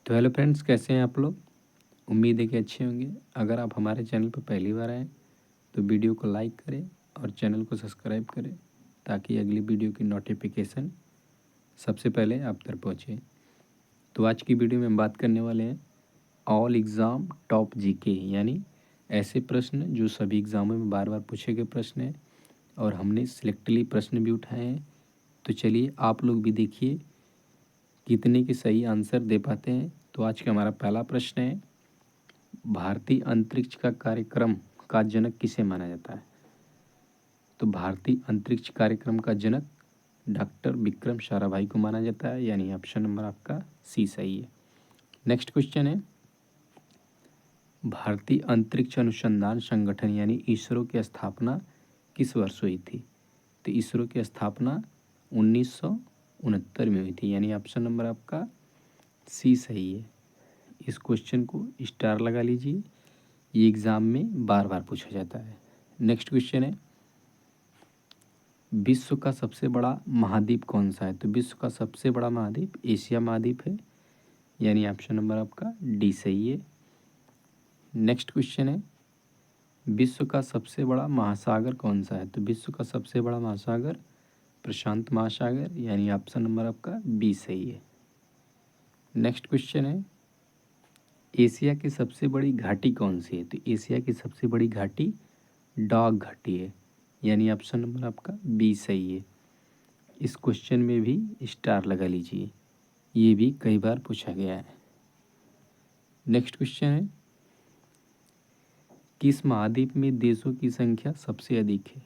तो hello friends, कैसे हैं आप लोग। उम्मीद है कि अच्छे होंगे। अगर आप हमारे चैनल पर पहली बार आएँ तो वीडियो को लाइक करें और चैनल को सब्सक्राइब करें ताकि अगली वीडियो की नोटिफिकेशन सबसे पहले आप तक पहुँचे। तो आज की वीडियो में हम बात करने वाले हैं ऑल एग्ज़ाम टॉप जीके, यानी ऐसे प्रश्न जो सभी एग्ज़ामों में बार बार पूछे गए प्रश्न हैं और हमने सिलेक्टली प्रश्न भी उठाए हैं। तो चलिए आप लोग भी देखिए कितने के सही आंसर दे पाते हैं। तो आज का हमारा पहला प्रश्न है, भारतीय अंतरिक्ष का कार्यक्रम का जनक किसे माना जाता है। तो भारतीय अंतरिक्ष कार्यक्रम का जनक डॉक्टर विक्रम साराभाई को माना जाता है, यानी ऑप्शन नंबर आपका सी सही है। नेक्स्ट क्वेश्चन है, भारतीय अंतरिक्ष अनुसंधान संगठन यानी इसरो की स्थापना किस वर्ष हुई थी। तो इसरो की स्थापना 1969 में हुई थी, यानी ऑप्शन नंबर आपका सी सही है। इस क्वेश्चन को स्टार लगा लीजिए, ये एग्ज़ाम में बार बार पूछा जाता है। नेक्स्ट क्वेश्चन है, विश्व का सबसे बड़ा महाद्वीप कौन सा है। तो विश्व का सबसे बड़ा महाद्वीप एशिया महाद्वीप है, यानी ऑप्शन नंबर आपका डी सही है। नेक्स्ट क्वेश्चन है, विश्व का सबसे बड़ा महासागर कौन सा है। तो विश्व का सबसे बड़ा महासागर प्रशांत महासागर, यानी ऑप्शन नंबर आपका बी सही है। नेक्स्ट क्वेश्चन है, एशिया की सबसे बड़ी घाटी कौन सी है। तो एशिया की सबसे बड़ी घाटी डॉग घाटी है, यानी ऑप्शन नंबर आपका बी सही है। इस क्वेश्चन में भी स्टार लगा लीजिए, ये भी कई बार पूछा गया है। नेक्स्ट क्वेश्चन है, किस महाद्वीप में देशों की संख्या सबसे अधिक है।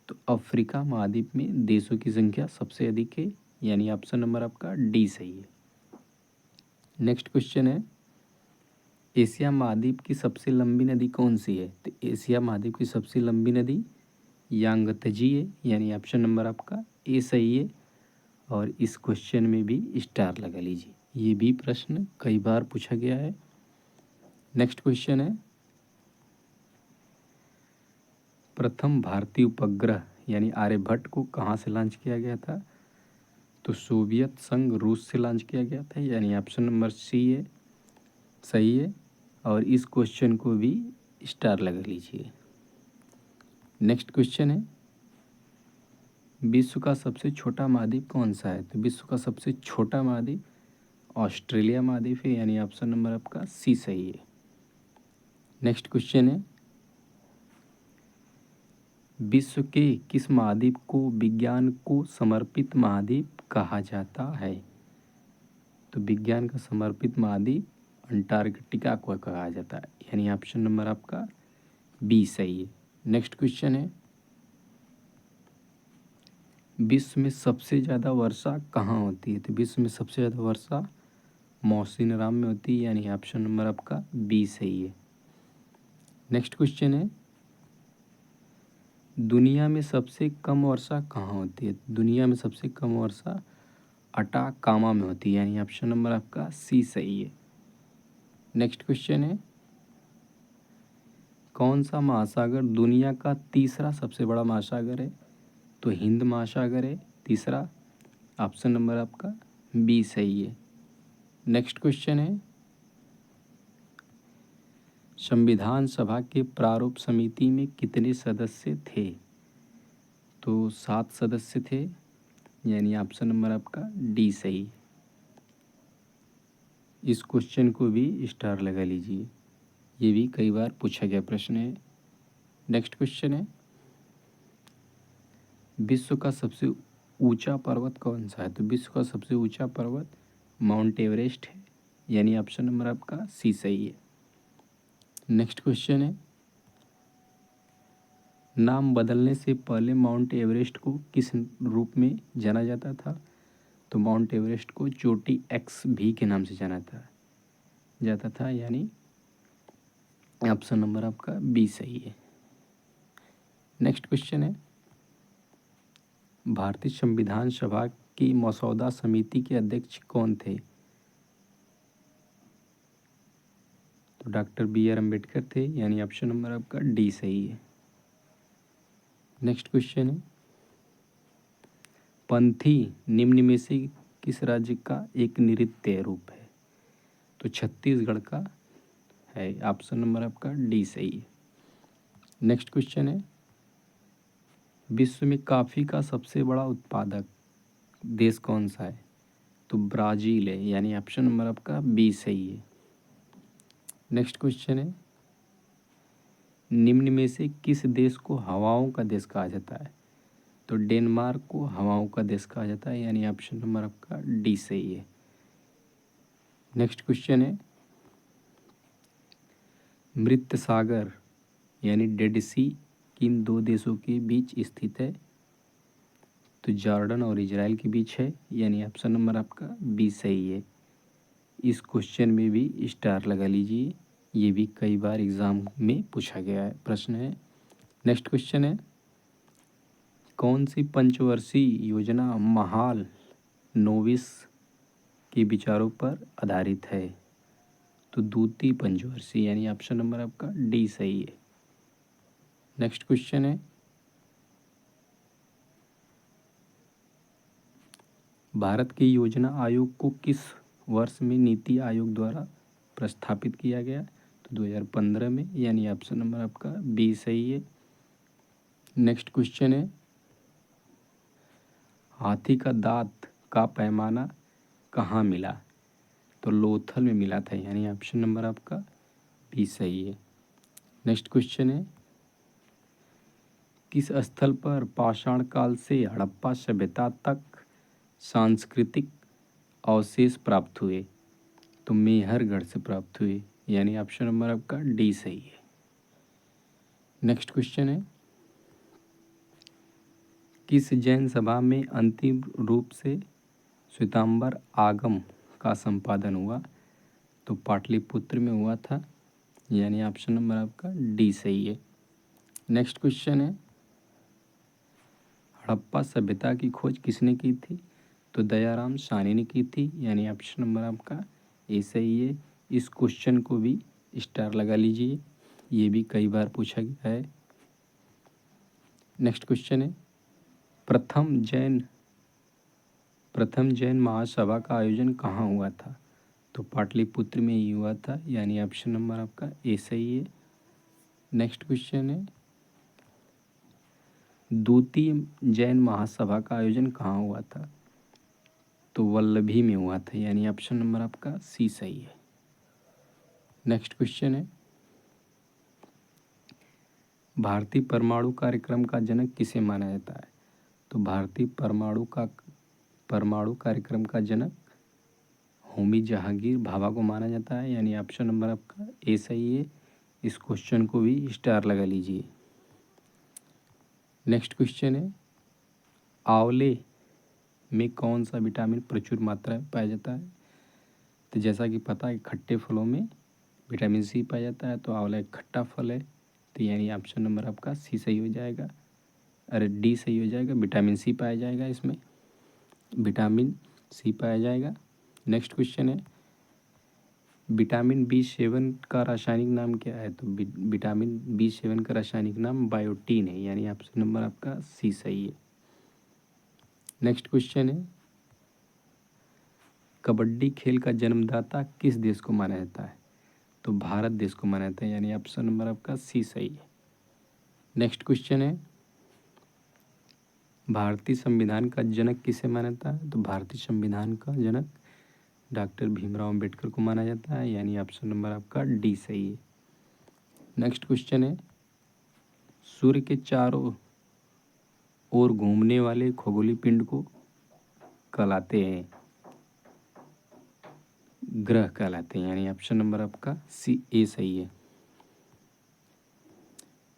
तो अफ्रीका महाद्वीप में देशों की संख्या सबसे अधिक है, यानी ऑप्शन नंबर आपका डी सही है। नेक्स्ट क्वेश्चन है, एशिया महाद्वीप की सबसे लंबी नदी कौन सी है। तो एशिया महाद्वीप की सबसे लंबी नदी यांगत्जे है, यानी ऑप्शन नंबर आपका ए सही है। और इस क्वेश्चन में भी स्टार लगा लीजिए, ये भी प्रश्न कई बार पूछा गया है। नेक्स्ट क्वेश्चन है, प्रथम भारतीय उपग्रह यानी आर्यभट्ट को कहाँ से लॉन्च किया गया था। तो सोवियत संघ रूस से लॉन्च किया गया था, यानी ऑप्शन नंबर सी है सही है। और इस क्वेश्चन को भी स्टार लगा लीजिए। नेक्स्ट क्वेश्चन है, विश्व का सबसे छोटा महाद्वीप कौन सा है। तो विश्व का सबसे छोटा महाद्वीप ऑस्ट्रेलिया महाद्वीप है, यानी ऑप्शन नंबर आपका सी सही है। नेक्स्ट क्वेश्चन है, विश्व के किस महाद्वीप को विज्ञान को समर्पित महाद्वीप कहा जाता है। तो विज्ञान का समर्पित महाद्वीप अंटार्कटिका को कहा जाता है, यानी ऑप्शन नंबर आपका बी सही है। नेक्स्ट क्वेश्चन है, विश्व में सबसे ज़्यादा वर्षा कहाँ होती है। तो विश्व में सबसे ज़्यादा वर्षा मौसिनराम में होती है, यानी ऑप्शन नंबर आपका बी सही है। नेक्स्ट क्वेश्चन है, दुनिया में सबसे कम वर्षा कहाँ होती है। दुनिया में सबसे कम वर्षा अटाकामा में होती है, यानी ऑप्शन नंबर आपका सी सही है। नेक्स्ट क्वेश्चन है, कौन सा महासागर दुनिया का तीसरा सबसे बड़ा महासागर है। तो हिंद महासागर है तीसरा, ऑप्शन नंबर आपका बी सही है। नेक्स्ट क्वेश्चन है, संविधान सभा के प्रारूप समिति में कितने सदस्य थे। तो 7 सदस्य थे, यानी ऑप्शन नंबर आपका डी सही। इस क्वेश्चन को भी स्टार लगा लीजिए, ये भी कई बार पूछा गया प्रश्न है। नेक्स्ट क्वेश्चन है, विश्व का सबसे ऊंचा पर्वत कौन सा है। तो विश्व का सबसे ऊंचा पर्वत माउंट एवरेस्ट है, यानी ऑप्शन नंबर आपका सी सही है। नेक्स्ट क्वेश्चन है, नाम बदलने से पहले माउंट एवरेस्ट को किस रूप में जाना जाता था। तो माउंट एवरेस्ट को चोटी एक्स भी के नाम से जाता था, यानी ऑप्शन नंबर आपका बी सही है। नेक्स्ट क्वेश्चन है, भारतीय संविधान सभा की मसौदा समिति के अध्यक्ष कौन थे। तो डॉक्टर बी आर अम्बेडकर थे, यानी ऑप्शन नंबर आपका डी सही है। नेक्स्ट क्वेश्चन है, पंथी निम्न में से किस राज्य का एक नृत्य रूप है। तो छत्तीसगढ़ का है। ऑप्शन नंबर आपका डी सही है। नेक्स्ट क्वेश्चन है, विश्व में कॉफ़ी का सबसे बड़ा उत्पादक देश कौन सा है? तो ब्राज़ील है, यानी ऑप्शन नंबर आपका बी सही है। नेक्स्ट क्वेश्चन है, निम्न में से किस देश को हवाओं का देश कहा जाता है? तो डेनमार्क को हवाओं का देश कहा जाता है, यानी ऑप्शन नंबर आपका डी सही है। नेक्स्ट क्वेश्चन है, मृत सागर यानी डेड सी किन दो देशों के बीच स्थित है? तो जॉर्डन और इजराइल के बीच है, यानी ऑप्शन नंबर आपका बी सही है। इस क्वेश्चन में भी स्टार लगा लीजिए, ये भी कई बार एग्ज़ाम में पूछा गया है प्रश्न है। नेक्स्ट क्वेश्चन है, कौन सी पंचवर्षीय योजना महाल नोविस के विचारों पर आधारित है? तो द्वितीय पंचवर्षीय, यानी ऑप्शन नंबर आपका डी सही है। नेक्स्ट क्वेश्चन है, भारत के योजना आयोग को किस वर्ष में नीति आयोग द्वारा प्रस्थापित किया गया? तो 2015 में, यानी ऑप्शन नंबर आपका बी सही है। नेक्स्ट क्वेश्चन है, हाथी का दांत का पैमाना कहाँ मिला? तो लोथल में मिला था, यानी ऑप्शन नंबर आपका बी सही है। नेक्स्ट क्वेश्चन है, किस स्थल पर पाषाण काल से हड़प्पा सभ्यता तक सांस्कृतिक अवशेष प्राप्त हुए? तो मेहरगढ़ से प्राप्त हुए, यानी ऑप्शन नंबर आपका डी सही है। नेक्स्ट क्वेश्चन है, किस जैन सभा में अंतिम रूप से श्वेतांबर आगम का संपादन हुआ? तो पाटलिपुत्र में हुआ था, यानी ऑप्शन नंबर आपका डी सही है। नेक्स्ट क्वेश्चन है, हड़प्पा सभ्यता की खोज किसने की थी? तो दयाराम साहनी ने की थी, यानी ऑप्शन नंबर आपका ए सही है। इस क्वेश्चन को भी स्टार लगा लीजिए, ये भी कई बार पूछा गया है। नेक्स्ट क्वेश्चन है, प्रथम जैन महासभा का आयोजन कहाँ हुआ था? तो पाटलिपुत्र में ही हुआ था, यानी ऑप्शन नंबर आपका ए सही है। नेक्स्ट क्वेश्चन है, द्वितीय जैन महासभा का आयोजन कहाँ हुआ था? तो वल्लभी में हुआ था, यानी ऑप्शन नंबर आपका सी सही है। नेक्स्ट क्वेश्चन है, भारतीय परमाणु कार्यक्रम का जनक किसे माना जाता है? तो भारतीय परमाणु कार्यक्रम का जनक होमी जहांगीर भाभा को माना जाता है, यानी ऑप्शन नंबर आपका ए सही है। इस क्वेश्चन को भी स्टार लगा लीजिए। नेक्स्ट क्वेश्चन है, आंवले में कौन सा विटामिन प्रचुर मात्रा में पाया जाता है? तो जैसा कि पता है खट्टे फलों में विटामिन सी पाया जाता है, तो आंवला एक खट्टा फल है, तो यानी ऑप्शन नंबर आपका सी सही हो जाएगा, अरे डी सही हो जाएगा। विटामिन सी पाया जाएगा, इसमें विटामिन सी पाया जाएगा। नेक्स्ट क्वेश्चन है, विटामिन B7 का रासायनिक नाम क्या है? तो विटामिन B7 का रासायनिक नाम बायोटीन है, यानी ऑप्शन नंबर आपका सी सही है। नेक्स्ट क्वेश्चन है, कबड्डी खेल का जन्मदाता किस देश को माना जाता है? तो भारत देश को माना जाता है, यानी ऑप्शन नंबर आपका सी सही है। नेक्स्ट क्वेश्चन है, भारतीय संविधान का जनक किसे माना जाता है? तो भारतीय संविधान का जनक डॉक्टर भीमराव अंबेडकर को माना जाता है, यानी ऑप्शन नंबर आपका डी सही है। नेक्स्ट क्वेश्चन है, सूर्य के चारों ओर घूमने वाले खगोलीय पिंड को कहलाते हैं? ग्रह कहलाते हैं, यानी ऑप्शन नंबर आपका सी ए सही है।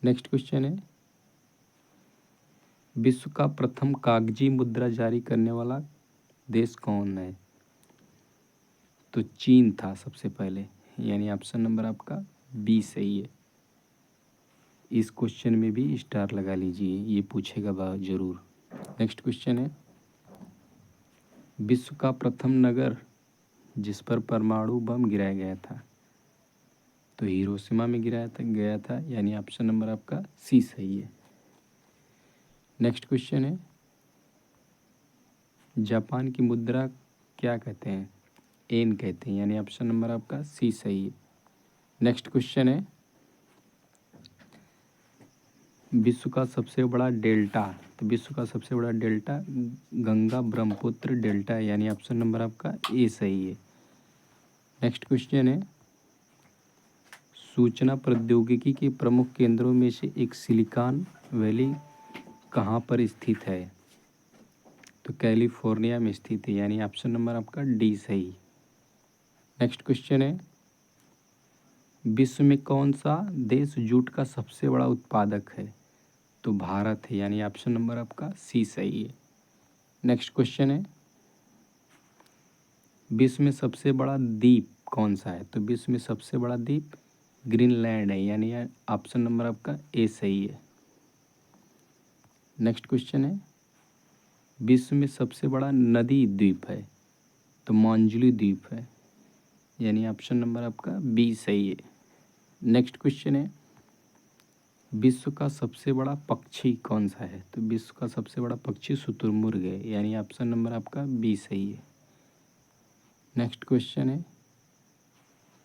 नेक्स्ट क्वेश्चन है, विश्व का प्रथम कागजी मुद्रा जारी करने वाला देश कौन है? तो चीन था सबसे पहले, यानी ऑप्शन नंबर आपका बी सही है। इस क्वेश्चन में भी स्टार लगा लीजिए, ये पूछेगा जरूर। नेक्स्ट क्वेश्चन है, विश्व का प्रथम नगर जिस पर परमाणु बम गिराया गया था? तो हिरोशिमा में गया था, यानी ऑप्शन नंबर आपका सी सही है। नेक्स्ट क्वेश्चन है, जापान की मुद्रा क्या कहते हैं? एन कहते हैं, यानी ऑप्शन नंबर आपका सी सही है। नेक्स्ट क्वेश्चन है, विश्व का सबसे बड़ा डेल्टा, तो विश्व का सबसे बड़ा डेल्टा गंगा ब्रह्मपुत्र डेल्टा है, यानी ऑप्शन नंबर आपका ए सही है। नेक्स्ट क्वेश्चन है, सूचना प्रौद्योगिकी के प्रमुख केंद्रों में से एक सिलिकॉन वैली कहाँ पर स्थित है, तो कैलिफोर्निया में स्थित है, यानी ऑप्शन नंबर आपका डी सही। नेक्स्ट क्वेश्चन है, विश्व में कौन सा देश जूट का सबसे बड़ा उत्पादक है, तो भारत है, यानी ऑप्शन नंबर आपका सी सही है। नेक्स्ट क्वेश्चन है, विश्व में सबसे बड़ा द्वीप कौन सा है, तो विश्व में सबसे बड़ा द्वीप ग्रीनलैंड है, यानी ऑप्शन नंबर आपका ए सही है। नेक्स्ट क्वेश्चन है, विश्व में सबसे बड़ा नदी द्वीप है, तो मांजुली द्वीप है, यानी ऑप्शन नंबर आपका बी सही है। नेक्स्ट क्वेश्चन है, विश्व का सबसे बड़ा पक्षी कौन सा है, तो विश्व का सबसे बड़ा पक्षी शुतुरमुर्ग है, यानी ऑप्शन नंबर आपका बी सही है। नेक्स्ट क्वेश्चन है,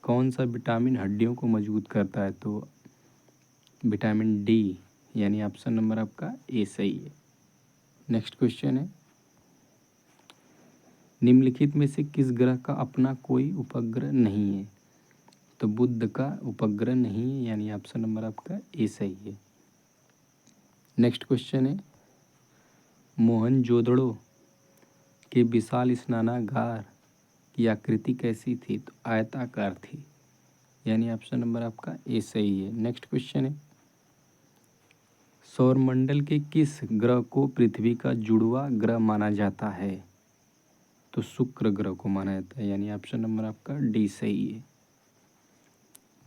कौन सा विटामिन हड्डियों को मजबूत करता है, तो विटामिन डी, यानी ऑप्शन नंबर आपका ए सही है। नेक्स्ट क्वेश्चन है, निम्नलिखित में से किस ग्रह का अपना कोई उपग्रह नहीं है, तो बुध का उपग्रह नहीं है, यानी ऑप्शन नंबर आपका ए सही है। नेक्स्ट क्वेश्चन है, मोहनजोदड़ो के विशाल स्नानागार की आकृति कैसी थी, तो आयताकार थी, यानी ऑप्शन नंबर आपका ए सही है। नेक्स्ट क्वेश्चन है, सौरमंडल के किस ग्रह को पृथ्वी का जुड़वा ग्रह माना जाता है, तो शुक्र ग्रह को माना जाता है, यानी ऑप्शन नंबर आपका डी सही है।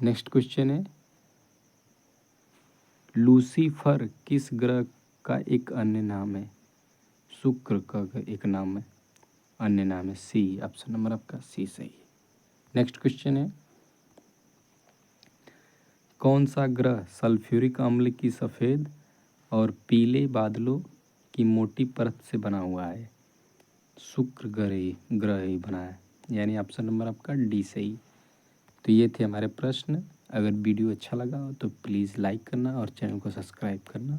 नेक्स्ट क्वेश्चन है, लूसीफर किस ग्रह का एक अन्य नाम है, शुक्र का एक नाम है, अन्य नाम है, सी, ऑप्शन नंबर आपका सी सही है। नेक्स्ट क्वेश्चन है, कौन सा ग्रह सल्फ्यूरिक अम्ल की सफ़ेद और पीले बादलों की मोटी परत से बना हुआ है, शुक्र ग्रह ही बना है, यानी ऑप्शन नंबर आपका डी सही। तो ये थे हमारे प्रश्न। अगर वीडियो अच्छा लगा हो तो प्लीज़ लाइक करना और चैनल को सब्सक्राइब करना।